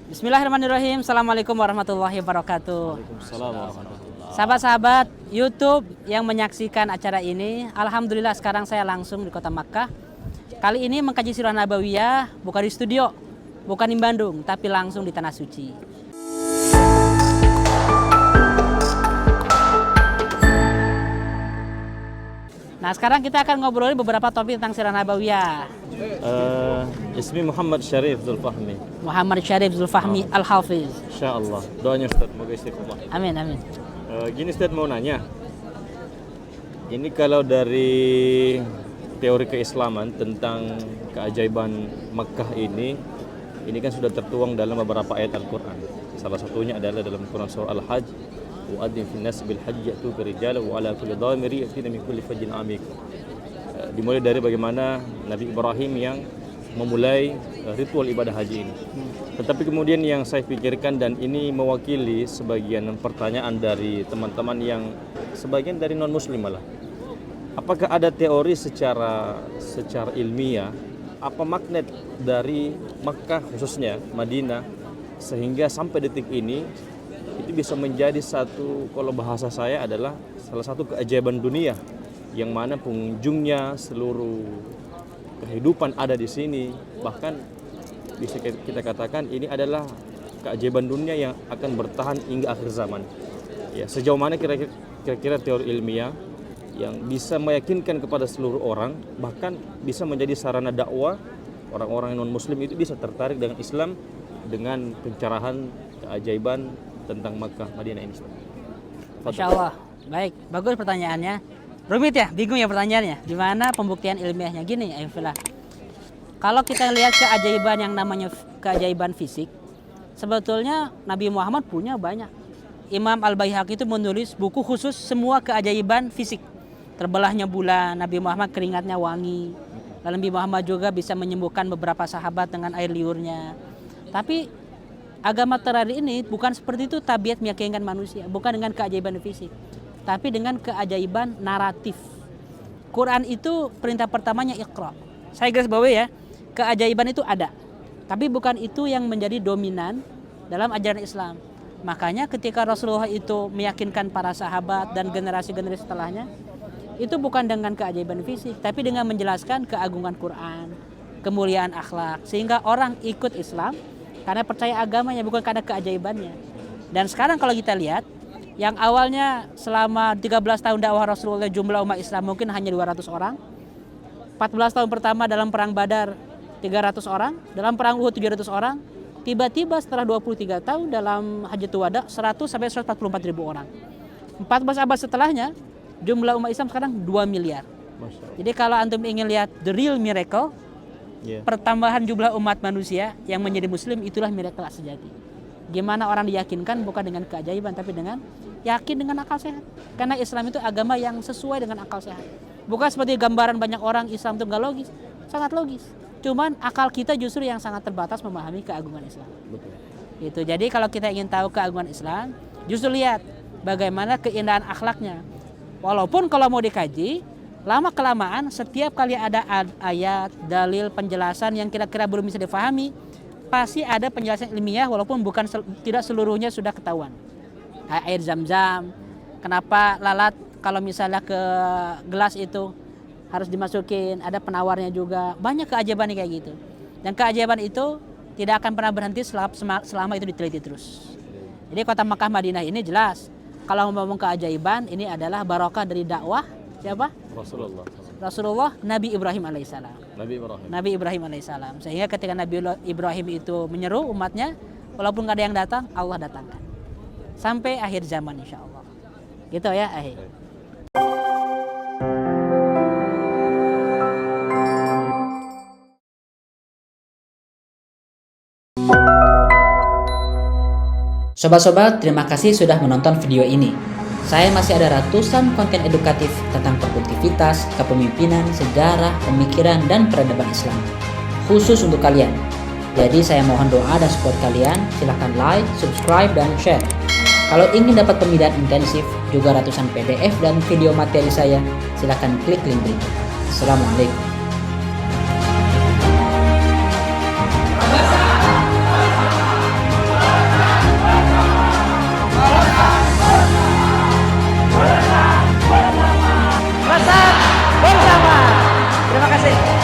Bismillahirrahmanirrahim. Assalamualaikum warahmatullahi wabarakatuh. Waalaikumsalam warahmatullahi. Sahabat-sahabat YouTube yang menyaksikan acara ini, alhamdulillah sekarang saya langsung di kota Makkah. Kali ini mengkaji Sirah Nabawiyah bukan di studio, bukan di Bandung, tapi langsung di Tanah Suci. Nah, sekarang kita akan ngobrolin beberapa topik tentang Sirah Nabawiyah. Ismi Muhammad Syarif Zulfahmi. Muhammad Syarif Zulfahmi Al-Hafiz. Insyaallah. Doanya Ustaz, semoga istiqomah. Amin, amin. Gini Ustaz mau nanya. Ini kalau dari teori keislaman tentang keajaiban Makkah ini kan sudah tertuang dalam beberapa ayat Al-Qur'an. Salah satunya adalah dalam Quran surah Al-Hajj, wa'adzin fin nas bil hajji ya'tuka rijalan wa 'ala kulli dhamiri yatina min kulli fajjin 'amiq. Dimulai dari bagaimana Nabi Ibrahim yang memulai ritual ibadah haji ini. Tetapi kemudian yang saya pikirkan, dan ini mewakili sebagian pertanyaan dari teman-teman yang sebagian dari non muslim malah. Apakah ada teori secara ilmiah apa magnet dari Makkah khususnya Madinah sehingga sampai detik ini itu bisa menjadi satu, kalau bahasa saya adalah salah satu keajaiban dunia, yang mana pengunjungnya seluruh kehidupan ada di sini, bahkan bisa kita katakan ini adalah keajaiban dunia yang akan bertahan hingga akhir zaman. Ya, sejauh mana kira-kira teori ilmiah yang bisa meyakinkan kepada seluruh orang, bahkan bisa menjadi sarana dakwah orang-orang non muslim itu bisa tertarik dengan Islam dengan pencerahan keajaiban tentang Makkah Madinah ini. Masya Allah. Baik, bagus pertanyaannya. Rumit ya, bingung ya pertanyaannya. Gimana pembuktian ilmiahnya? Gini, Aifillah. Kalau kita lihat keajaiban yang namanya keajaiban fisik, sebetulnya Nabi Muhammad punya banyak. Imam Al-Baihaqi itu menulis buku khusus semua keajaiban fisik. Terbelahnya bulan, Nabi Muhammad keringatnya wangi. Lalu Nabi Muhammad juga bisa menyembuhkan beberapa sahabat dengan air liurnya. Tapi agama terakhir ini bukan seperti itu, tabiat meyakinkan manusia, bukan dengan keajaiban fisik, tapi dengan keajaiban naratif. Quran itu perintah pertamanya Iqra. Saya garis bawahi ya, keajaiban itu ada, tapi bukan itu yang menjadi dominan dalam ajaran Islam. Makanya ketika Rasulullah itu meyakinkan para sahabat dan generasi-generasi setelahnya, itu bukan dengan keajaiban fisik, tapi dengan menjelaskan keagungan Quran, kemuliaan akhlak, sehingga orang ikut Islam karena percaya agamanya, bukan karena keajaibannya. Dan sekarang kalau kita lihat, yang awalnya selama 13 tahun dakwah Rasulullah jumlah umat Islam mungkin hanya 200 orang. 14 tahun pertama dalam perang Badar 300 orang, dalam perang Uhud 700 orang. Tiba-tiba setelah 23 tahun dalam Hajjatul Wada 100 sampai 144 ribu orang. 14 abad setelahnya jumlah umat Islam sekarang 2 miliar. Jadi kalau antum ingin lihat the real miracle, pertambahan jumlah umat manusia yang menjadi muslim, itulah miracle sejati. Gimana orang diyakinkan bukan dengan keajaiban, tapi dengan yakin dengan akal sehat. Karena Islam itu agama yang sesuai dengan akal sehat. Bukan seperti gambaran banyak orang Islam itu nggak logis, sangat logis. Cuman akal kita justru yang sangat terbatas memahami keagungan Islam. Betul. Gitu. Jadi kalau kita ingin tahu keagungan Islam, justru lihat bagaimana keindahan akhlaknya. Walaupun kalau mau dikaji, lama kelamaan setiap kali ada ayat, dalil, penjelasan yang kira-kira belum bisa difahami, pasti ada penjelasan ilmiah walaupun tidak seluruhnya sudah ketahuan. Air Zam-Zam, kenapa lalat kalau misalnya ke gelas itu harus dimasukin, ada penawarnya juga. Banyak keajaiban kayak gitu. Dan keajaiban itu tidak akan pernah berhenti selama itu diteliti terus. Jadi kota Makkah Madinah ini jelas, kalau ngomong keajaiban, ini adalah barokah dari dakwah siapa? Rasulullah, Nabi Ibrahim alaihissalam. Nabi Ibrahim alaihissalam. Sehingga ketika Nabi Ibrahim itu menyeru umatnya, walaupun nggak ada yang datang, Allah datangkan. Sampai akhir zaman insya Allah. Gitu ya, Sobat-sobat, terima kasih sudah menonton video ini. Saya masih ada ratusan konten edukatif tentang produktivitas, kepemimpinan, sejarah, pemikiran, dan peradaban Islam. Khusus untuk kalian. Jadi saya mohon doa dan support kalian. Silahkan like, subscribe, dan share. Kalau ingin dapat pembinaan intensif, juga ratusan PDF dan video materi saya, silahkan klik link berikut. Assalamualaikum. Terima kasih.